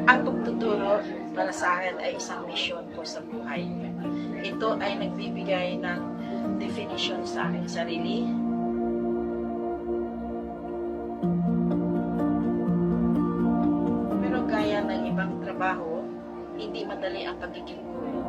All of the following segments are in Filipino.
Ang pagtuturo para sa akin ay isang misyon ko sa buhay. Ito ay nagbibigay ng definition sa aking sarili. Pero gaya ng ibang trabaho, hindi madali ang pagiging guro.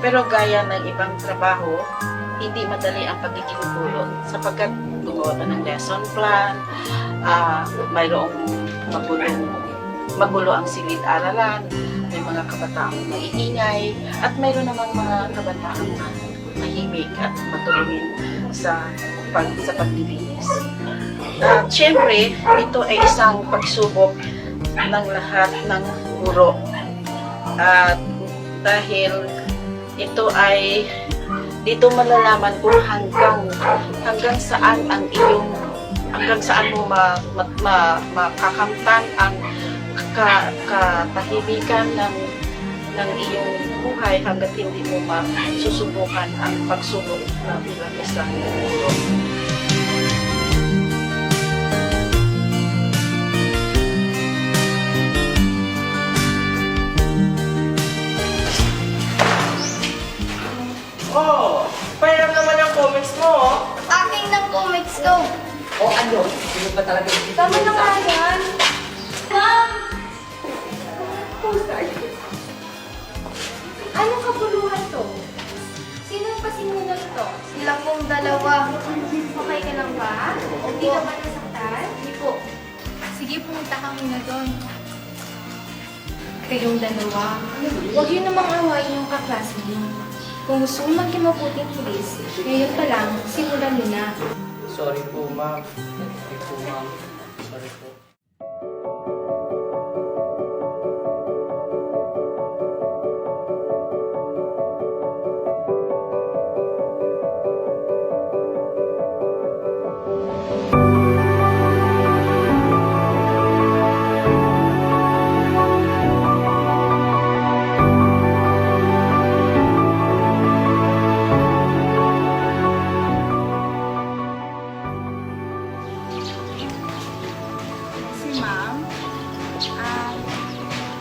Pero gaya ng ibang trabaho, hindi madali ang pagiging guro sapagkat gumawa ng lesson plan, mayroong magulo ang silid-aralan, may mga kabataang maiingay, at mayroon namang mga kabataang tahimik at matulungin sa paglilinis. At syempre, ito ay isang pagsubok ng lahat ng guro. At dahil ito ay dito malalaman kung hanggang saan mo makakamtan ang katahimikan ng iyong buhay hanggat hindi mo masusubukan ang pagsubok na bilang isang guro. Oh, pairam naman ang comics mo, oh. Aking ng comics ko. O ano? Sino ba talaga yung Tama na nga yan. Ma'am! Anong kabuluhan to? Sino pa sinulat to? Sila pong dalawa. Okay ka lang ba? Hindi ka ba nasaktan? Hindi po. Sige, pumunta ka muna doon. Kayong dalawa. Huwag yun namang awayin yung kaklase niyo. Kung gusto mong maging mabuting pulis, ngayon pa lang, simulan nyo na. Sorry po, ma'am. Sorry po, ma'am. Sorry po.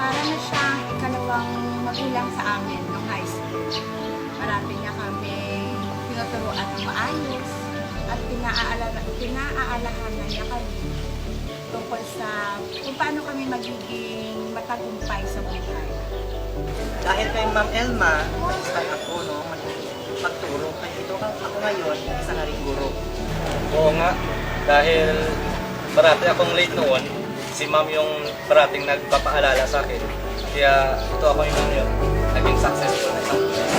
Para na siyang ikalawang magulang sa amin nung high school. Marami niya kami tinuturuan ng maayos at pinaaalahanan niya kami tungkol sa kung paano kami magiging matagumpay sa buhay. Dahil kay Ma'am Elma, nag-start ako, no, magturo. Kaya ito ako ngayon, isa na rin guro. Oo nga, dahil parati akong late noon, si ma'am yung parating nagpapaalala sa akin. Kaya ito ako yung naging successful na isang pulis.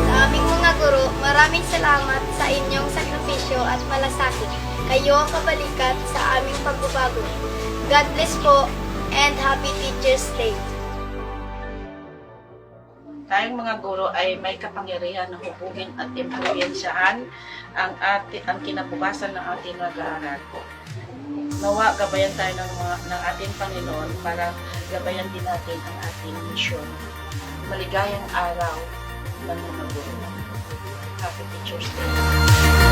Sa aming mga guro, maraming salamat sa inyong sakripisyo at malasakit. Kayo ang kabalikat sa aming pagbabago. God bless po and Happy Teacher's Day. Tayong mga guro ay may kapangyarihan na hubugin at impluwensyahan ang kinabukasan ng ating nag-aaral. Nawa, gabayan tayo ng ating Panginoon para gabayan din natin ang ating misyon. Maligayang araw ng mga guro. Happy Teacher's Day.